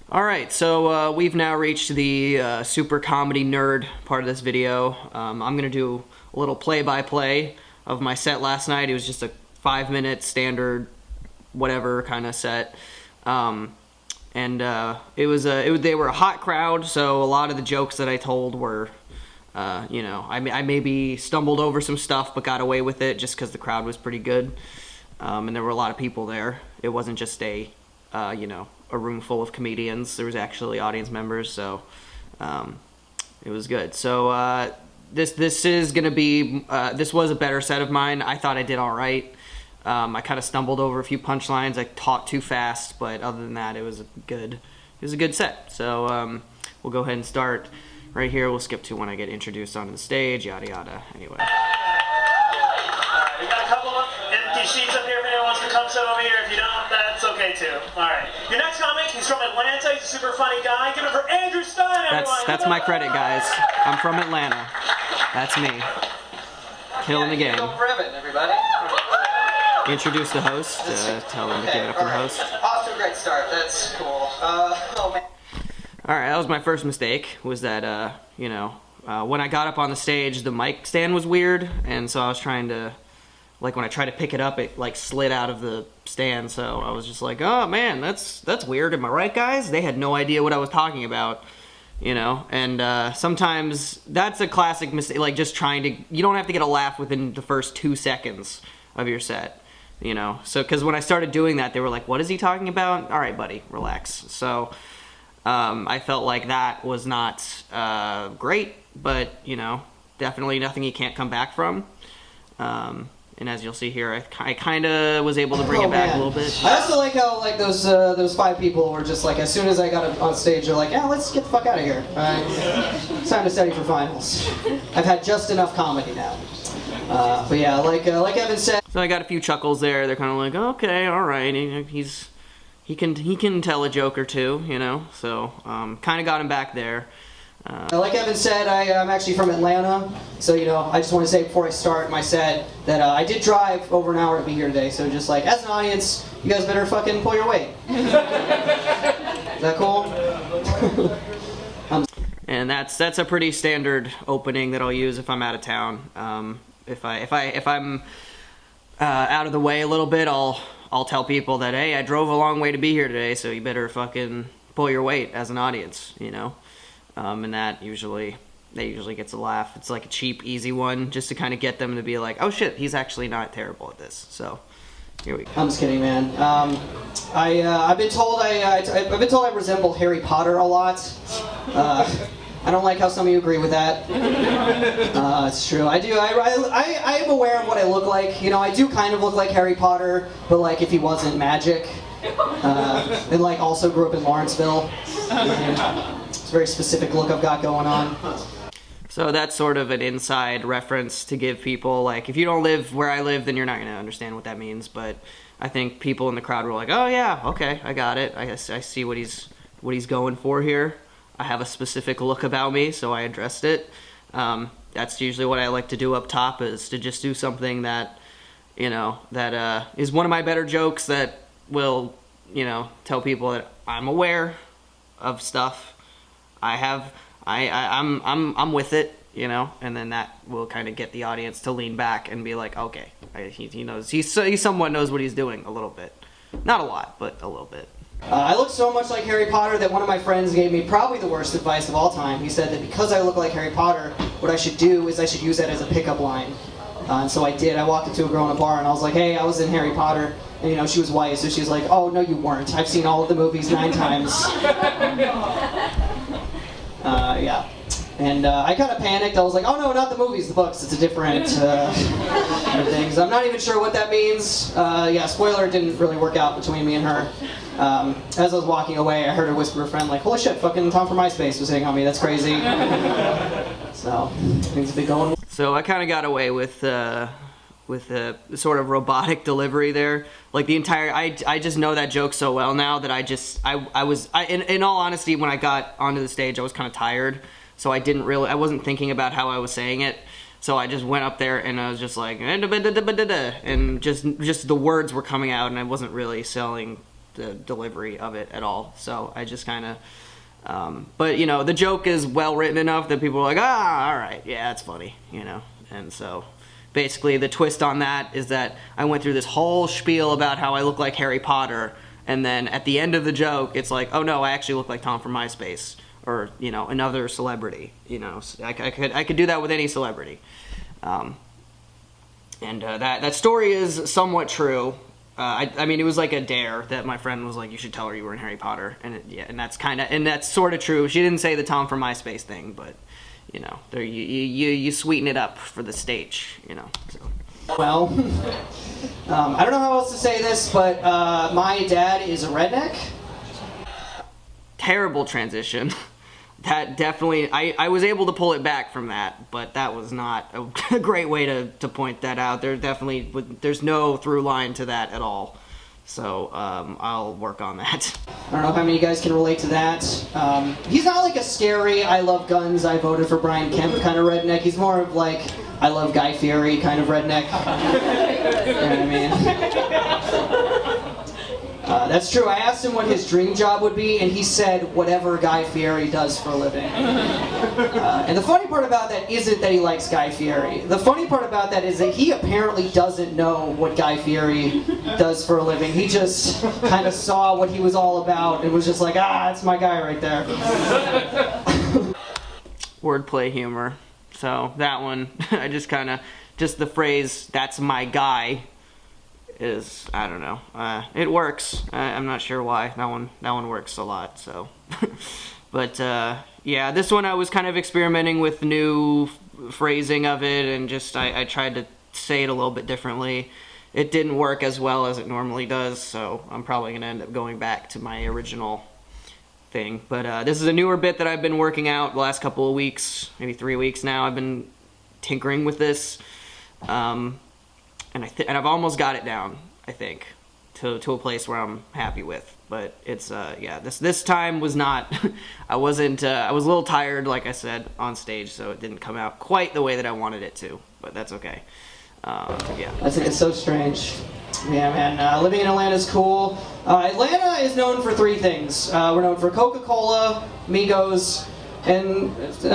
Alright, so we've now reached the super comedy nerd part of this video. I'm going to do a little play-by-play of my set last night. It was just a 5-minute standard whatever kind of set. They were a hot crowd, so a lot of the jokes that I told were, I maybe stumbled over some stuff but got away with it just because the crowd was pretty good. And there were a lot of people there. It wasn't just a room full of comedians. There was actually audience members, so it was good. So this is gonna be this was a better set of mine. I thought I did all right. I kind of stumbled over a few punchlines. I taught too fast, but other than that, it was a good set. So we'll go ahead and start right here. We'll skip to when I get introduced onto the stage. Yada yada. Anyway. We got a couple of empty sheets up here if anyone wants to come sit over here. If you don't, that's okay too. Alright. Your next comic, he's from Atlanta. He's a super funny guy. Give it for Andrew Stein, everyone. That's my credit, guys. I'm from Atlanta. That's me. Killing the game. Everybody. Introduce the host. Tell him to give it up for the host. Off to a great start. That's cool. Oh man. Alright, that was my first mistake, was that, when I got up on the stage, the mic stand was weird, and so I was trying to, when I tried to pick it up, it, slid out of the stand, so I was just like, oh man, that's weird, am I right, guys? They had no idea what I was talking about, and sometimes that's a classic mistake, just trying to, you don't have to get a laugh within the first 2 seconds of your set, so, because when I started doing that, they were like, what is he talking about? Alright, buddy, relax. So, I felt like that was not great, but, definitely nothing you can't come back from. And as you'll see here, I kind of was able to bring it back a little bit. I also like how those 5 people were just as soon as I got up on stage, they're like, yeah, let's get the fuck out of here. It's time to study for finals. I've had just enough comedy now. But yeah, like Evan said. So I got a few chuckles there. They're kind of like, okay, all right, he can tell a joke or two, So kind of got him back there. Like Evan said, I'm actually from Atlanta, so I just want to say before I start my set that I did drive over an hour to be here today. So just as an audience, you guys better fucking pull your weight. Is that cool? And that's a pretty standard opening that I'll use if I'm out of town. If I'm out of the way a little bit, I'll tell people that, hey, I drove a long way to be here today, so you better fucking pull your weight as an audience, and that usually gets a laugh. It's like a cheap, easy one, just to kind of get them to be like, oh shit, he's actually not terrible at this. So here we go. I'm just kidding, man. I've been told I resemble Harry Potter a lot. I don't like how some of you agree with that. It's true. I do. I am aware of what I look like. I do kind of look like Harry Potter, but if he wasn't magic. And also grew up in Lawrenceville. It's a very specific look I've got going on. So that's sort of an inside reference to give people, if you don't live where I live, then you're not going to understand what that means, but I think people in the crowd were like, oh yeah, okay, I got it. I see what he's going for here. I have a specific look about me, so I addressed it. That's usually what I like to do up top, is to just do something that, that is one of my better jokes that will, tell people that I'm aware of stuff. I'm with it, and then that will kind of get the audience to lean back and be like, okay, he knows, he somewhat knows what he's doing a little bit. Not a lot, but a little bit. I look so much like Harry Potter that one of my friends gave me probably the worst advice of all time. He said that because I look like Harry Potter, what I should do is I should use that as a pickup line. And so I did. I walked up to a girl in a bar and I was like, hey, I was in Harry Potter. And she was white, so she was like, oh, no you weren't. I've seen all of the movies 9 times. Yeah. And I kind of panicked. I was like, oh no, not the movies, the books. It's a different thing. So I'm not even sure what that means. Yeah, spoiler, it didn't really work out between me and her. As I was walking away, I heard her whisper to a friend, holy shit, fucking Tom from MySpace was hitting on me. That's crazy. So, things have been going. So I kind of got away with a sort of robotic delivery there. I just know that joke so well now that in all honesty, when I got onto the stage, I was kind of tired. So I wasn't thinking about how I was saying it. So I just went up there and I was just like, and just the words were coming out and I wasn't really selling the delivery of it at all. So I just kind of, but you know, the joke is well written enough that people are like, ah, all right, yeah, it's funny, you know. And so basically the twist on that is that I went through this whole spiel about how I look like Harry Potter, and then at the end of the joke, it's like, oh no, I actually look like Tom from MySpace, or you know, another celebrity. You know, I could do that with any celebrity. And that story is somewhat true. I mean, it was like a dare that my friend was like, you should tell her you were in Harry Potter, and that's sort of true. She didn't say the Tom from MySpace thing, but you know, there you sweeten it up for the stage, you know. So. Well, I don't know how else to say this, but my dad is a redneck. Terrible transition. That definitely, I was able to pull it back from that, but that was not a great way to point that out. There's no through line to that at all. So I'll work on that. I don't know how many of you guys can relate to that. He's not like a scary, I love guns, I voted for Brian Kemp kind of redneck. He's more of like, I love Guy Fieri kind of redneck. You know what I mean? That's true. I asked him what his dream job would be, and he said whatever Guy Fieri does for a living. And the funny part about that isn't that he likes Guy Fieri. The funny part about that is that he apparently doesn't know what Guy Fieri does for a living. He just kind of saw what he was all about and was just like, ah, that's my guy right there. Wordplay humor. So that one, I just kind of, just the phrase, that's my guy, is, I don't know, it works. I'm not sure why. That one works a lot. So, but yeah, this one I was kind of experimenting with new phrasing of it, and just I tried to say it a little bit differently. It didn't work as well as it normally does, so I'm probably gonna end up going back to my original thing. But this is a newer bit that I've been working out the last couple of weeks, maybe 3 weeks now. I've been tinkering with this. And I've almost got it down, I think, to a place where I'm happy with. But it's yeah, this time was not. I was a little tired, like I said, on stage, so it didn't come out quite the way that I wanted it to. But that's okay. Yeah. It's so strange. Yeah, man. Living in Atlanta is cool. Atlanta is known for 3 things. We're known for Coca-Cola, Migos, and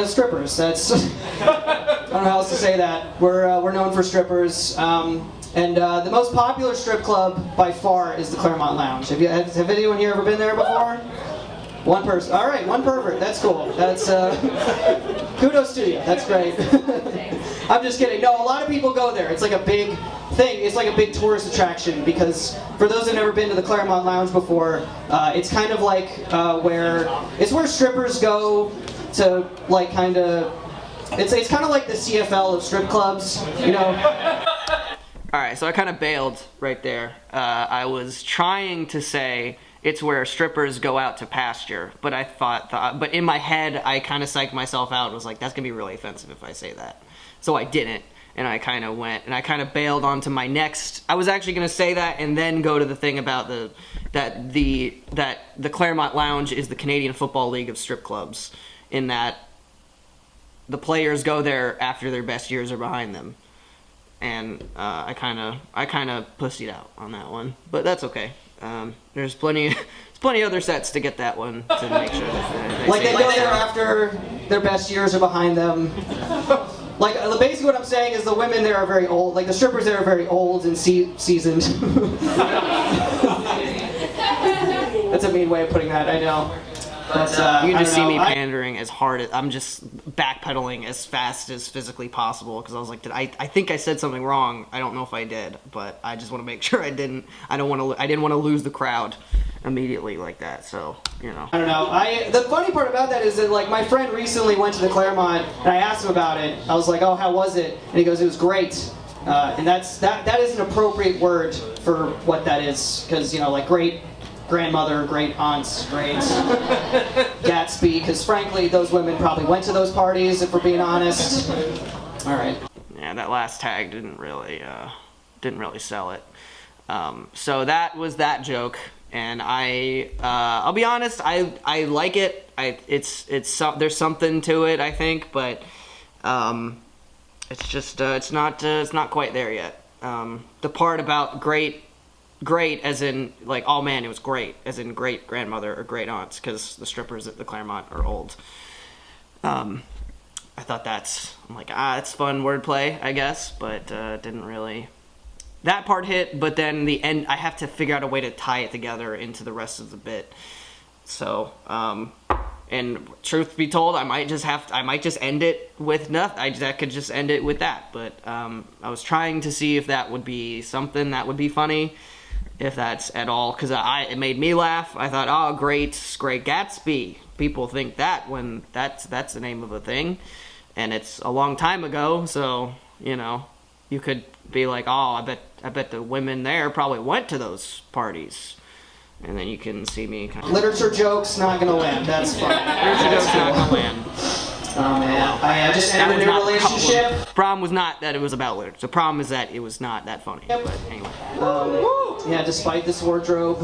strippers. That's I don't know how else to say that. We're known for strippers. And the most popular strip club by far is the Claremont Lounge. Have anyone here ever been there before? One person. All right, one pervert. That's cool. That's kudos to you. That's great. I'm just kidding. No, a lot of people go there. It's like a big thing. It's like a big tourist attraction because for those who've never been to the Claremont Lounge before, it's kind of like where strippers go to like kind of. It's kind of like the CFL of strip clubs, you know. All right, so I kind of bailed right there. I was trying to say it's where strippers go out to pasture, but I but in my head, I kind of psyched myself out and was like, that's gonna be really offensive if I say that. So I didn't, and I kind of went, and I kind of bailed onto my next. I was actually gonna say that and then go to the thing about that the Claremont Lounge is the Canadian Football League of strip clubs, in that the players go there after their best years are behind them. And I kind of pussied out on that one, but that's okay. There's plenty other sets to get that one to make sure that they go there after their best years are behind them. Like basically what I'm saying is the women there are very old. Like the strippers there are very old and seasoned. That's a mean way of putting that. I know. But, you can just see me pandering as hard as I'm just backpedaling as fast as physically possible because I was like, I think I said something wrong. I don't know if I did, but I just want to make sure I didn't. I didn't want to lose the crowd immediately like that. So you know. I don't know. The funny part about that is that like my friend recently went to the Claremont and I asked him about it. I was like, oh, how was it? And he goes, it was great. And that is an appropriate word for what that is because you know like great. Grandmother, great aunts, great Gatsby, because frankly, those women probably went to those parties, if we're being honest. All right. Yeah, that last tag didn't really sell it. So that was that joke, and I'll be honest, I like it. There's something to it, I think, but it's just it's not quite there yet. The part about great great as in like, oh man, it was great as in great grandmother or great aunts, because the strippers at the Claremont are old. I thought I'm like, it's fun wordplay, I guess, but didn't really. That part hit, but then the end, I have to figure out a way to tie it together into the rest of the bit. So, and truth be told, I might just end it with nothing. I could just end it with that. But I was trying to see if that would be something that would be funny, if that's at all, because it made me laugh. I thought, oh, Great Gatsby. People think that when that's the name of a thing, and it's a long time ago. So you could be like, oh, I bet the women there probably went to those parties. And then you can see me kind of... Literature jokes not gonna land. That's fine. Literature jokes not gonna land. Oh man, I just ended a new relationship. The problem was not that it was about literature. The problem is that it was not that funny. Yep. But anyway. Yeah, despite this wardrobe,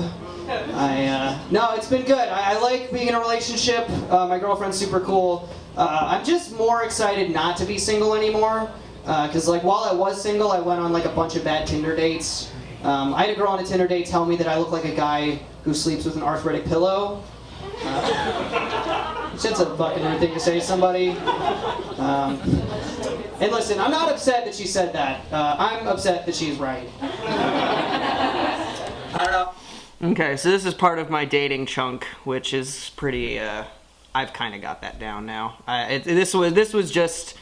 no, it's been good. I like being in a relationship. My girlfriend's super cool. I'm just more excited not to be single anymore. Because like while I was single, I went on like a bunch of bad Tinder dates. I had a girl on a Tinder date tell me that I look like a guy who sleeps with an arthritic pillow. It's a fucking weird thing to say to somebody. And listen, I'm not upset that she said that. I'm upset that she's right. I don't know. Okay, so this is part of my dating chunk, which is pretty. I've kind of got that down now. This was just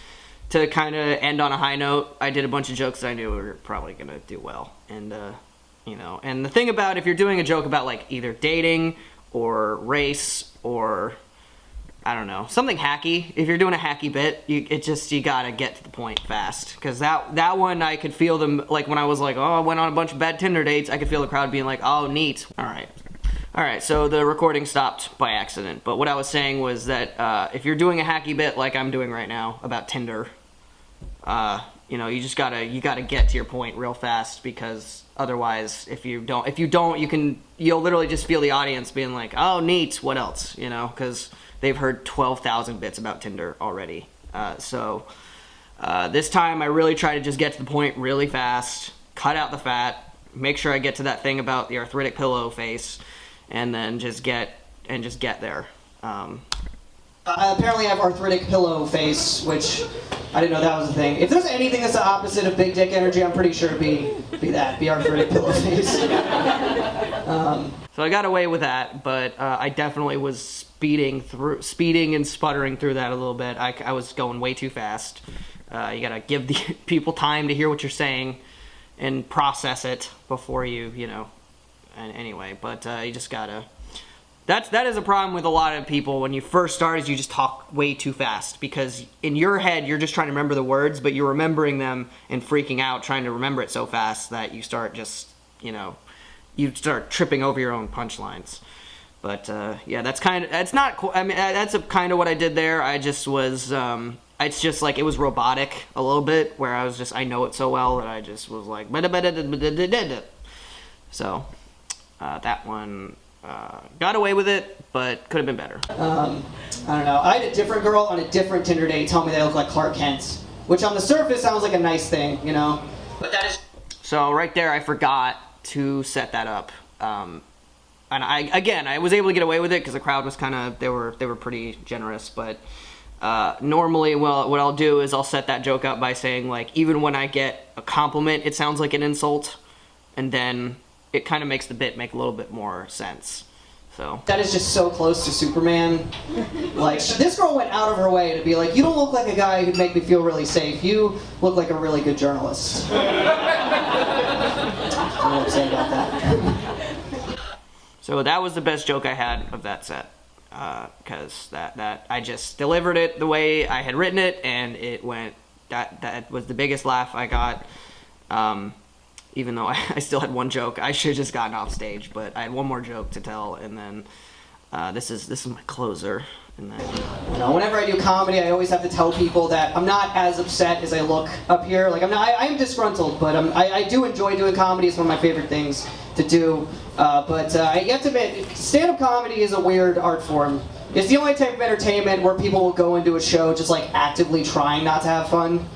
to kind of end on a high note. I did a bunch of jokes that I knew were probably gonna do well, and and the thing about if you're doing a joke about like either dating or race or I don't know, something hacky. If you're doing a hacky bit, you gotta get to the point fast. Because that one, I could feel them, like when I was like, oh, I went on a bunch of bad Tinder dates, I could feel the crowd being like, oh, neat. All right, so the recording stopped by accident. But what I was saying was that if you're doing a hacky bit like I'm doing right now about Tinder, you gotta get to your point real fast, because otherwise, if you don't, you'll literally just feel the audience being like, oh, neat, what else? Because they've heard 12,000 bits about Tinder already. So this time I really try to just get to the point really fast, cut out the fat, make sure I get to that thing about the arthritic pillow face, and then just get there. I apparently have arthritic pillow face, which I didn't know that was a thing. If there's anything that's the opposite of big dick energy, I'm pretty sure it'd be arthritic pillow face. So I got away with that, but I definitely was speeding and sputtering through that a little bit. I was going way too fast. You gotta give the people time to hear what you're saying and process it before you and anyway, but you just gotta. That is a problem with a lot of people when you first start, is you just talk way too fast, because in your head you're just trying to remember the words, but you're remembering them and freaking out trying to remember it so fast that you start just you start tripping over your own punchlines. But yeah, that's not cool. I mean, that's kind of what I did there. I just was it's just like it was robotic a little bit, where I know it so well that I just was like so that one got away with it, but could have been better. I don't know. I had a different girl on a different Tinder date tell me they look like Clark Kent, which on the surface sounds like a nice thing, But that is. So right there, I forgot to set that up. And I was able to get away with it because the crowd was they were pretty generous. But normally, what I'll do is I'll set that joke up by saying, like, even when I get a compliment, it sounds like an insult, and then it kind of makes the bit make a little bit more sense. So that is just so close to Superman. Like, this girl went out of her way to be like, you don't look like a guy who'd make me feel really safe. You look like a really good journalist. I'm upset about that. So that was the best joke I had of that set. Because that I just delivered it the way I had written it, and it went. That was the biggest laugh I got. Even though I still had one joke, I should have just gotten off stage. But I had one more joke to tell, and then this is my closer. And then whenever I do comedy, I always have to tell people that I'm not as upset as I look up here. Like I am disgruntled, but I do enjoy doing comedy. It's one of my favorite things to do. But I have to admit, stand-up comedy is a weird art form. It's the only type of entertainment where people will go into a show just like actively trying not to have fun.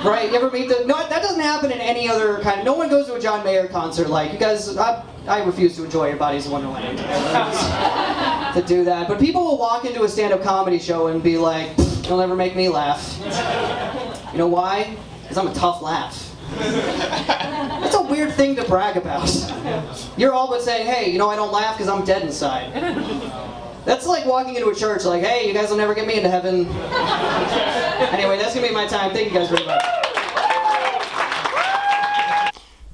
Right? You ever meet the... No, that doesn't happen in any other kind of... No one goes to a John Mayer concert like, you guys... I refuse to enjoy Your Body's a Wonderland. I refuse to do that. But people will walk into a stand-up comedy show and be like, you'll never make me laugh. You know why? Because I'm a tough laugh. That's a weird thing to brag about. You're all but saying, hey, you know, I don't laugh because I'm dead inside. That's like walking into a church like, hey, you guys will never get me into heaven. Anyway, that's going to be my time. Thank you guys very much.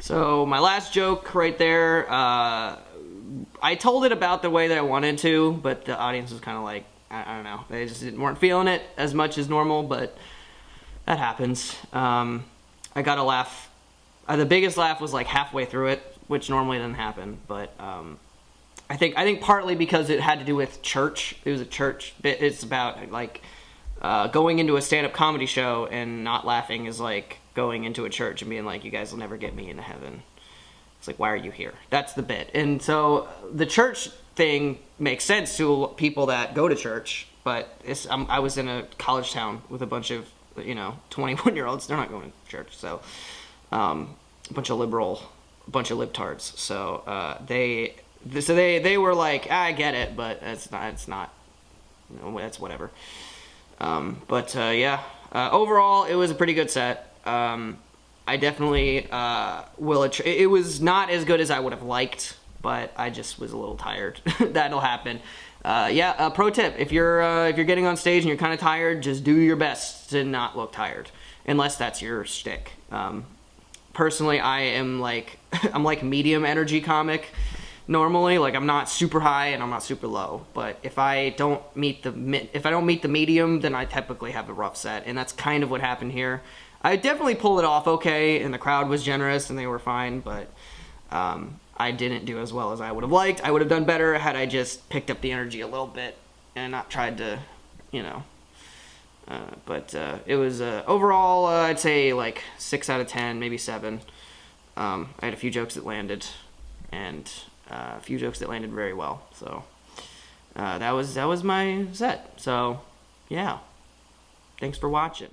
So my last joke right there, I told it about the way that I wanted to, but the audience was kind of like, I don't know, they just weren't feeling it as much as normal, but that happens. I got a laugh. The biggest laugh was like halfway through it, which normally doesn't happen, but I think partly because it had to do with church. It was a church bit. It's about like going into a stand-up comedy show and not laughing is like going into a church and being like, you guys will never get me into heaven. It's like, why are you here? That's the bit. And so the church thing makes sense to people that go to church, but I was in a college town with a bunch of 21-year-olds. They're not going to church, so a bunch of libtards. So they were like, I get it, but it's not. That's whatever. Overall, it was a pretty good set. I definitely will. It was not as good as I would have liked, but I just was a little tired. That'll happen. Pro tip: if you're getting on stage and you're kind of tired, just do your best to not look tired, unless that's your shtick. Personally, I'm like medium energy comic. Normally, like I'm not super high and I'm not super low, but if I don't meet the medium, then I typically have a rough set, and that's kind of what happened here. I definitely pulled it off okay, and the crowd was generous and they were fine, but I didn't do as well as I would have liked. I would have done better had I just picked up the energy a little bit and not tried to, it was overall I'd say like 6 out of 10, maybe 7. I had a few jokes that landed, and a few jokes that landed very well. So that was my set. So yeah, thanks for watching.